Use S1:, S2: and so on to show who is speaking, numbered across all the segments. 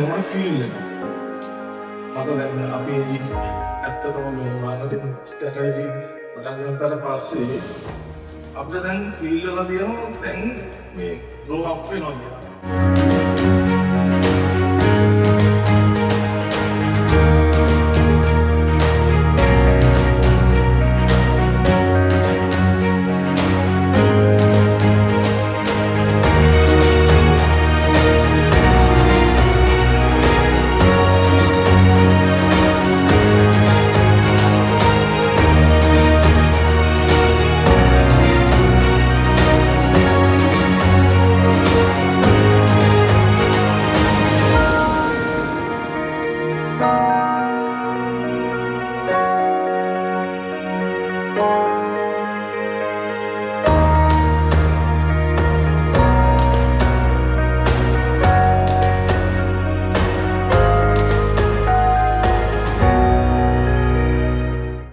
S1: මට ෆීල් වෙනවා. මට දැන් අපි ඇත්තටම මේ මානසික ස්ටේජ් පටන් ගන්නතර පස්සේ අපිට දැන් ෆීල් වෙලා තියෙනවා දැන් මේ ග්‍රෝ අප් වෙනවා කියලා.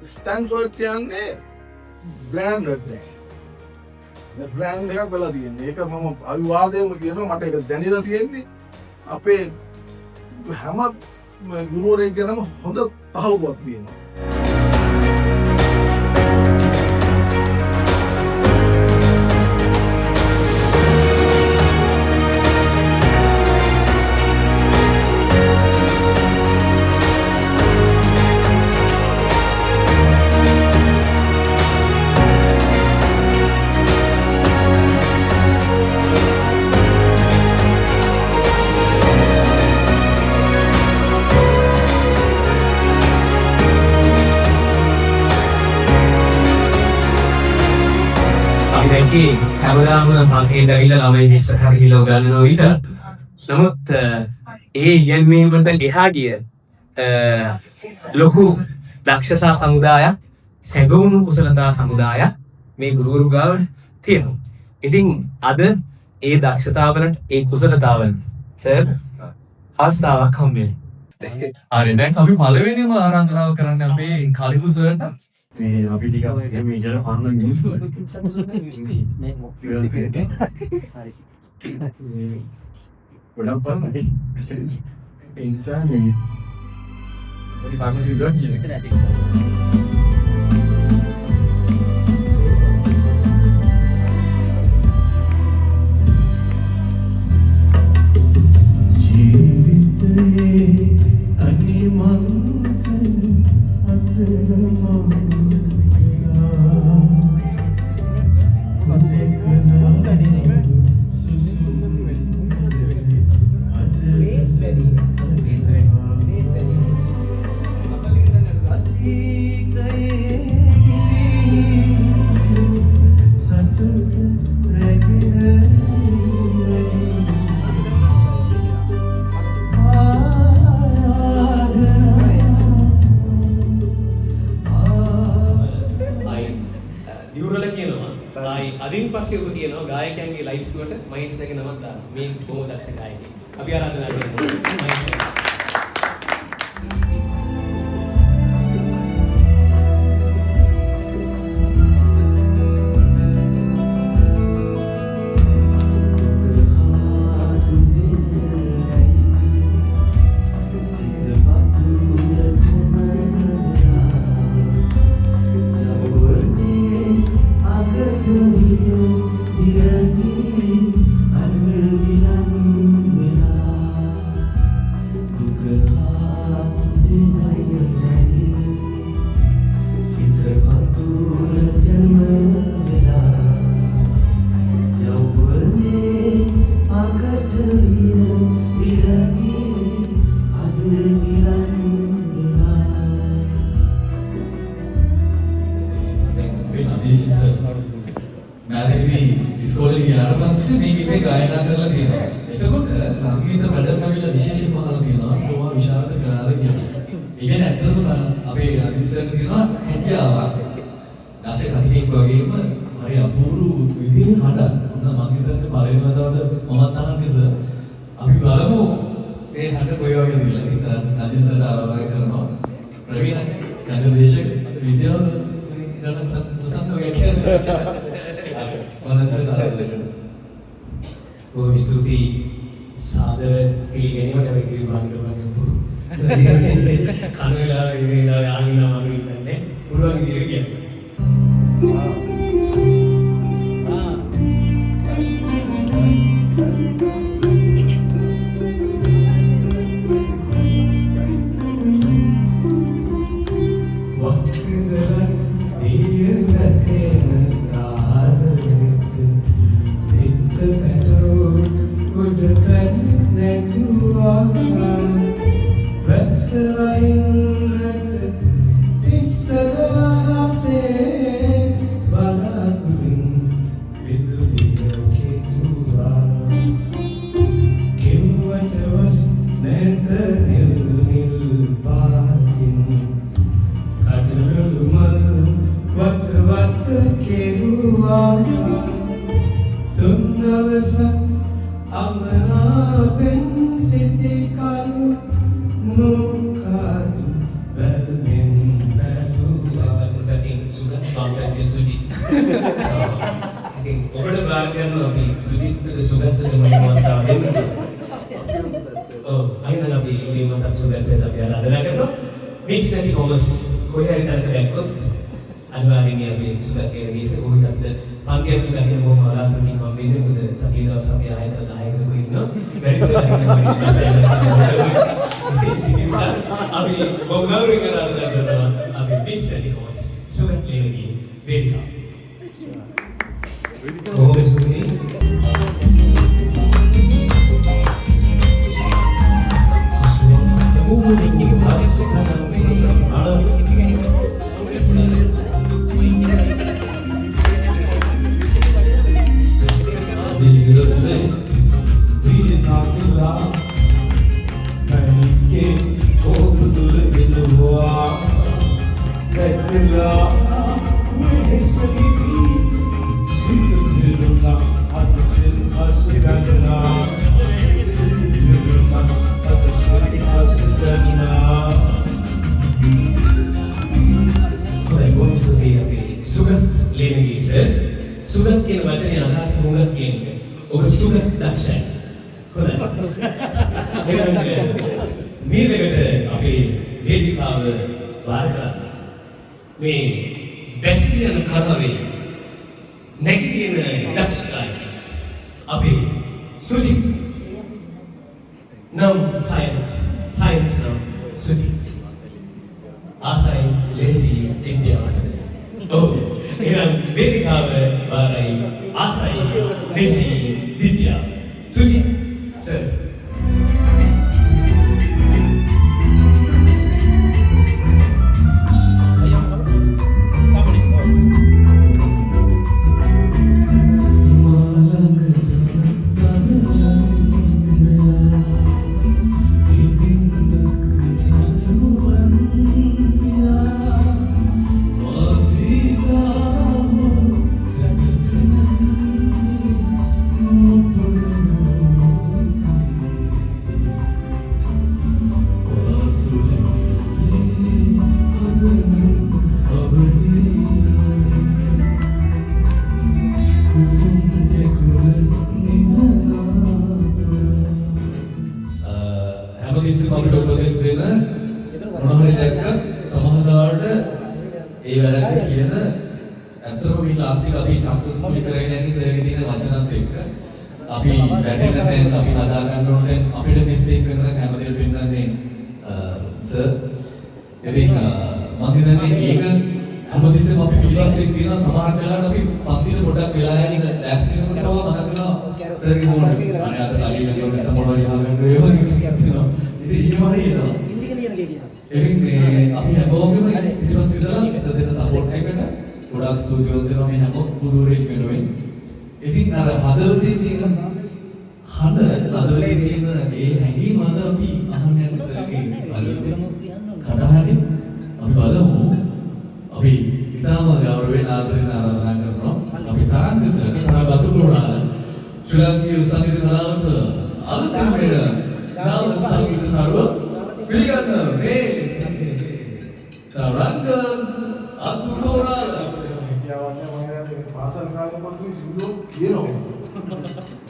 S1: ස්ටැන්ෆර්ඩ් කියන්නේ බ්‍රෑන්ඩ් එකක්. ඒ බ්‍රෑන්ඩ් එකක් වෙලා තියෙන්නේ. ඒක මම අවිවාදයෙන්ම කියනවා මට ඒක දැනিলা තියෙන්නේ. අපේ හැම ගුරුවරයෙක් ගැනම හොඳ තහවුරුවක් තියෙනවා.
S2: හැමදාම මගේ ඩයිලා ළමයි ඉස්සරහට ගිහලා උගන්වනවා විතර. නමුත් ඒ ඉගෙනීමට එහා ගිය ලොකු දක්ෂතා සමුදායක්, සැඟවුණු කුසලතා සමුදායක් මේ ගුරුවරු ගාව තියෙනවා. ඉතින් අද ඒ දක්ෂතාවලට, ඒ කුසලතාවලට සර් අවස්ථාවක් හම්බෙන්නේ.
S3: හරි, දැන් අපි පළවෙනිම ආරාධනාව කරන්න අපේ කලිපු සර්ට.
S1: මේ අපි ටිකක් මේ ඉතල පන්න මිනිස්සු
S2: හරි.
S1: ගොඩක් පන්නයි. ඒ නිසා මේ පොඩි පාඩම් දෙන්න
S2: අදින් පස්සේ ඔබ කියනවා ගායකයන්ගේ ලයිස්ට් එකට මහේෂ්ගේ නමක් දාන්න. මේ බොහොම දක්ෂ ගායකයෙක්. අපි ආරාධනා කරනවා මහේෂ්.
S3: ඉස්කෝලේ ගියාට පස්සේ මේ ගීතේ ගායනා කරලා තියෙනවා. එතකොට සංගීත වැඩමවල විශේෂ පහළ තියෙනවා සෝවා විශාරද කරාද කියලා. ඒ කියන්නේ ඇත්තටම අපේ අදිස්සෙන් තියෙනවා හැකියාවක්. දැසේ කතිකෙක් වගේම හරි අපූර්ව විදිහේ හඩ. මොන මම හිතන්නේ පළවෙනි වතාවට මමත් අහන්නේ සර්. අපි බලමු මේ හඩ කොයි වගේද කියලා. ඉතින් අදිස්සෙන් ආරම්භ කරනවා. ප්‍රවීණ ගංගදේශක විද්‍යාව ඉරණ සුසංග ව්‍යාඛ්‍යාන
S2: බොහොම ස්තුතියි සාදර පිළිගැනීමට අපි විභාගයට වගේ පුරු. කන වෙලාවේ මේ වෙලාවේ ආගෙන ආවම ඉන්නේ පුළුවන් විදිහට කියන්න.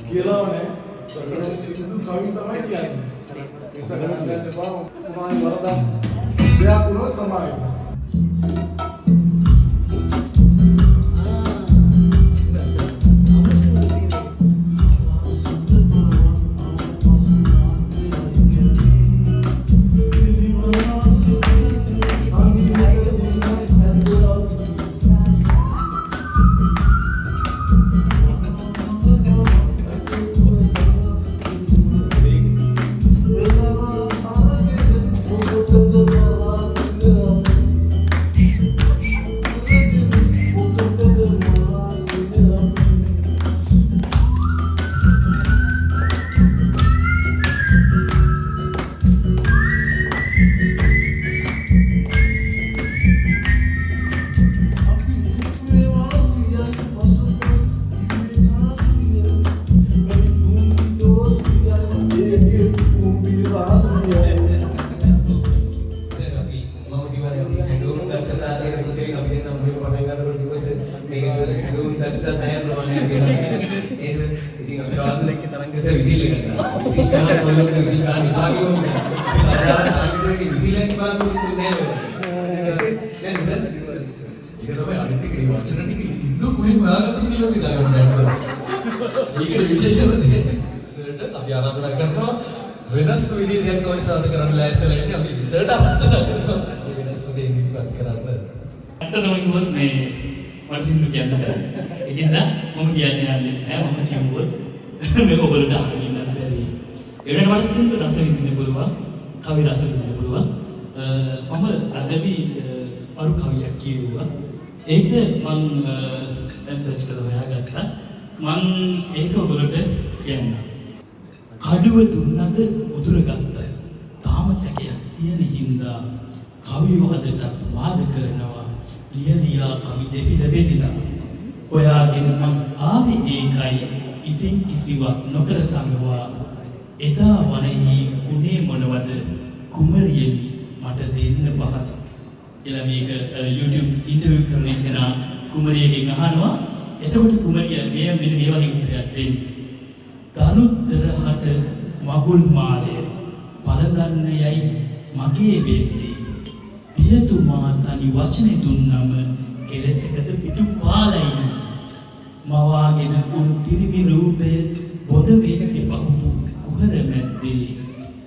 S1: කියලා නේ. සින්දු කවි තමයි කියන්නේ. මොනවයි වරදක් දෙයක් වුණොත් සමාවෙන්න.
S4: කඩුව දුන්නද උදුරගත්ත තාම සැකයක් තියෙන හින්දා කවියෝ අදටත් වාද කරනවා ලියලියා කවි දෙපිළ බෙදිලා ඔයාගෙන මං ආවේ ඒකයි ඉතින් කිසිවක් නොකර සංගවා එදා වනෙහි උනේ මොනවද කුමරියනි මට දෙන්න පහද එලා මේක YouTube ඉන්ටර්විව් කරන කෙනා කුමරියගෙන් අහනවා එතකොට කුමරිය මෙන්න මේ වගේ උත්තරයක් දෙන්නේ දනුත්තර හට මගුල් මාලය පළඳන්න යයි මගේ වෙන්නේ පියතුමා තනි වචනේ දුන්නම කෙලෙසකද පිටු පාලයි මවාගෙන උන් පිරිමි රූපය බොද වෙද්දි බහුපු කුහර මැද්දේ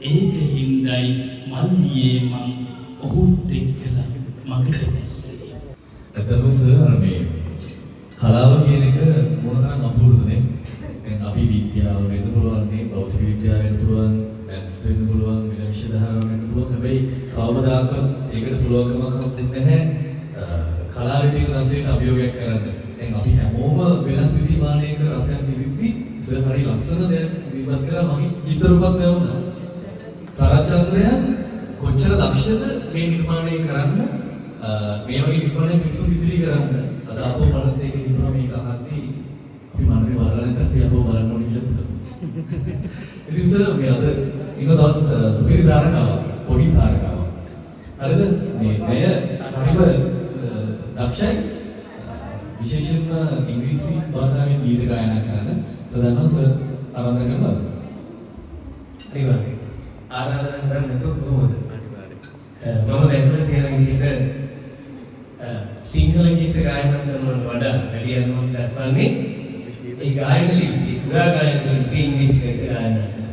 S4: ඒක හින්දයි මල්ලියේ මං ඔහුත් එක්කලා මගට බැස්සේ
S3: ඇත්තම සර් මේ කලාව කියන එක මොනතරම් අපූර්වද අපි විද්‍යාව වෙන්න පුළුවන් මේ භෞතික විද්‍යාව වෙන්න පුළුවන් මැත්ස් වෙන්න පුළුවන් වෙන විෂය ධාරා වෙන්න පුළුවන් හැබැයි කවමදාකවත් ඒකට පුළුවන්කමක් හම්බුනේ නැහැ කලාවේ තියෙන රසයට අභියෝගයක් කරන්න. දැන් අපි හැමෝම වෙනස් විදිහමානයක රසයක් විඳිද්දි සර් හරි ලස්සන දෙයක් විමත් කරලා මගේ චිත්‍රපටයක් ලැබුණා. සරච්චන්ද්‍රයන් කොච්චර දක්ෂද මේ නිර්මාණය කරන්න මේ වගේ නිර්මාණයක් මිනිස්සු ඉදිරි කරන්න අද අපෝ බලත් ඒක හිතුණා මේක අහද්දී අපි මනමේ බලන්න අපි අපෝ බලන්න ඕනේ කියලා හිතුවා. ඉතින් සර් මේ අද ඉන්නවත් සුපිරි තාරකාවක් පොඩි තාරකාවක්. හරිද? මේ අය හරිම දක්ෂයි. විශේෂයෙන්ම ඉංග්‍රීසි භාෂාවෙන් ගීත ගායනා කරන සදන්නා සර් ආරාධනා කරනවා.
S2: අනිවාර්යයෙන්. ආරාධනා කරන්න તો කොහොමද? මම දැකලා තියෙන විදිහට සිංහල ගීත ගායනා කරනවට වඩා වැඩි අනුමත දක්වන්නේ ඒ ගායන ශිල්පී, ගායන ශිල්පී ඉංග්‍රීසි ගීත ගායනා කරනවා.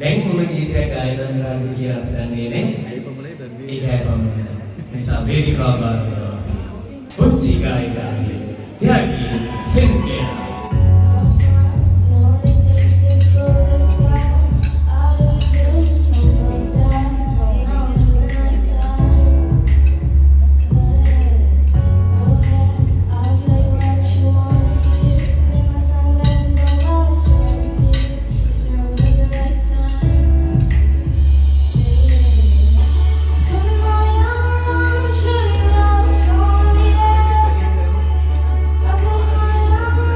S2: දැන් මොන ගීතයක් ගායනා කරාද කියලා අපි දන්නේ නැහැ. ඒකයි පමණයි. නිසා වේදිකාව බාර ගන්නවා. පුංචි ගායකයාගේ ත්‍යාගී සෙන්කියා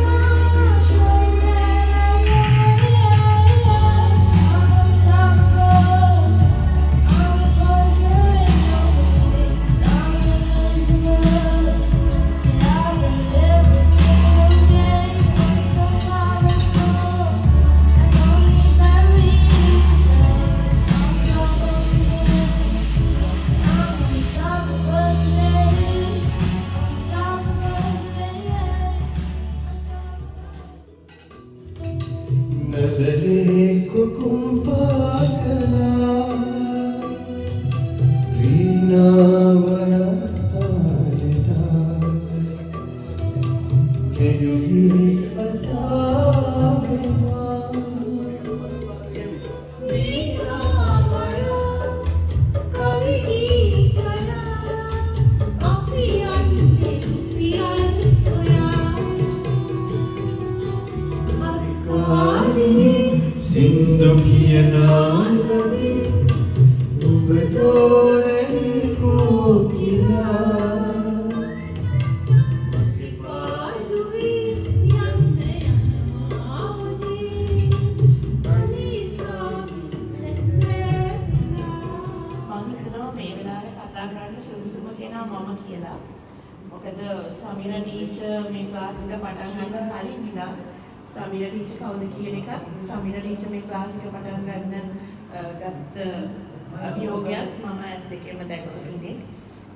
S5: I කියලා. මොකද සමීර ටීචර් මේ ක්ලාස් එක පටන් ගන්න කලින් ඉඳන් සමීර ටීචර් කවුද කියන එකත් සමීර ටීචර් මේ ක්ලාස් එක පටන් ගන්න ගත්ත අභියෝගයක් මම ඇස් දෙකෙන්ම දැකපු කෙනෙක්.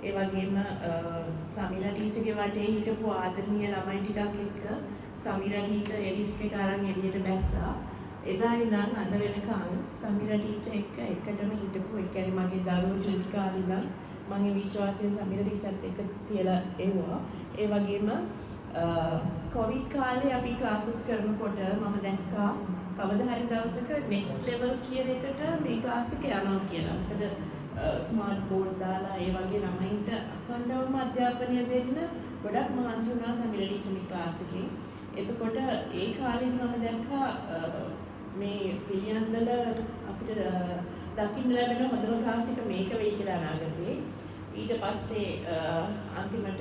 S5: ඒ වගේම සමීර ටීචර්ගේ වටේ හිටපු ආදරණීය ළමයි ටිකක් එක්ක සමීර ටීචර් එලිස්ක් එක අරන් එළියට බැස්සා. එදා ඉඳන් අද වෙනකන් සමීර ටීචර් එක්ක එකටම හිටපු ඒ කියන්නේ මගේ දරුවෝ චුටි කාලේ ඉඳන් මගේ විශ්වාසයෙන් සමීර ටීචර්ත් එක්ක තියලා එවුවා. ඒ වගේම කොවිඩ් කාලේ අපි ක්ලාසස් කරනකොට මම දැක්කා කවදා හරි දවසක next level කියන එකට මේ ක්ලාස් එක යනවා කියලා. මොකද ස්මාර්ට් බෝඩ් දාලා ඒ වගේ ළමයින්ට අඛණ්ඩවම අධ්‍යාපනය දෙන්න ගොඩක් මහන්සි වුණා සමීර ටීචර් මේ ක්ලාස් එකේ. එතකොට ඒ කාලෙත් මම දැක්කා මේ පිළියන්දල අපිට දකින්න ලැබෙන හොඳම ක්ලාස් එක මේක වෙයි කියලා අනාගතේ. ඊට පස්සේ අන්තිමට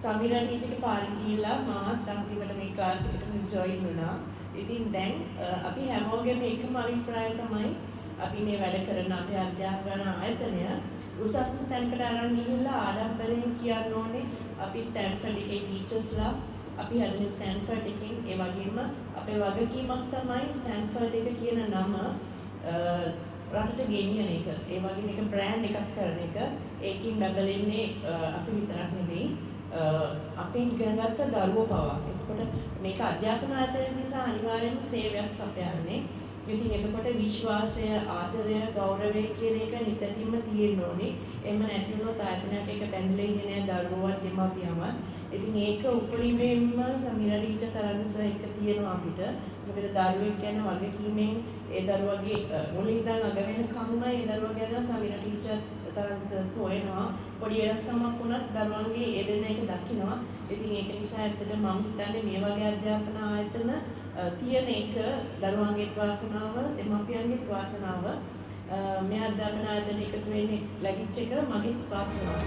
S5: සමීර ටීචර්ගේ පාරේ ගිහිල්ලා මාත් අන්තිමට මේ ක්ලාස් එකට ජොයින් වුණා. ඉතින් දැන් අපි හැමෝගෙම එකම අභිප්‍රාය තමයි අපි මේ වැඩ කරන අපේ අධ්‍යාපන ආයතනය උසස් තැනකට අරන් ගිහිල්ලා ආඩම්බරයෙන් කියන්න ඕනේ අපි ස්ටැන්ෆර්ඩ් එකේ ටීචර්ස්ලා අපි හදන ස්ටැන්ෆර්ඩ් එකෙන් ඒ වගේම අපේ වගකීමක් තමයි ස්ටැන්ෆර්ඩ් එක කියන නම රටට ගෙනියන එක. ඒ වගේම එක බ්‍රෑන්ඩ් එකක් කරන එක. ඒකෙන් බබලෙන්නේ අපි විතරක් නෙවෙයි අපේ ඉගෙනගත්ත දරුවෝ පවා. එතකොට මේක අධ්‍යාපන ආයතනය නිසා අනිවාර්යයෙන්ම සේවයක් සපයන්නේ. ඉතින් එතකොට විශ්වාසය, ආදරය, ගෞරවය කියන එක නිතරම තියෙන්න ඕනේ. එහෙම නැති වුණොත් ආයතනයට ඒක බැඳලා ඉන්නේ නැහැ දරුවෝවත් දෙමාපියන්වත්. ඉතින් ඒක උපරිමයෙන්ම සමීර ටීචර් තරන්ස එක තියෙනවා අපිට. මොකද දරුවෙක් ගැන වගකීමෙන් ඒ දරුවගේ මුලින් ඉඳන් අග වෙනකම්ම ඒ දරුවා ගැන සමීර ටීචර් තරන්ස හොයනවා. පොඩි වෙනස්කමක් වුණත් දරුවන්ගේ ඒ වෙන එක දකිනවා. ඉතින් ඒක නිසා ඇත්තට මම හිතන්නේ මේ වගේ අධ්‍යාපන ආයතන තියෙන එක දරුවන්ගේත් වාසනාව, දෙමාපියන්ගේත් වාසනාව. මේ අධ්‍යාපන ආයතන එකතු වෙන්නේ ලැබිච්ච එක මගේත් වාසනාව.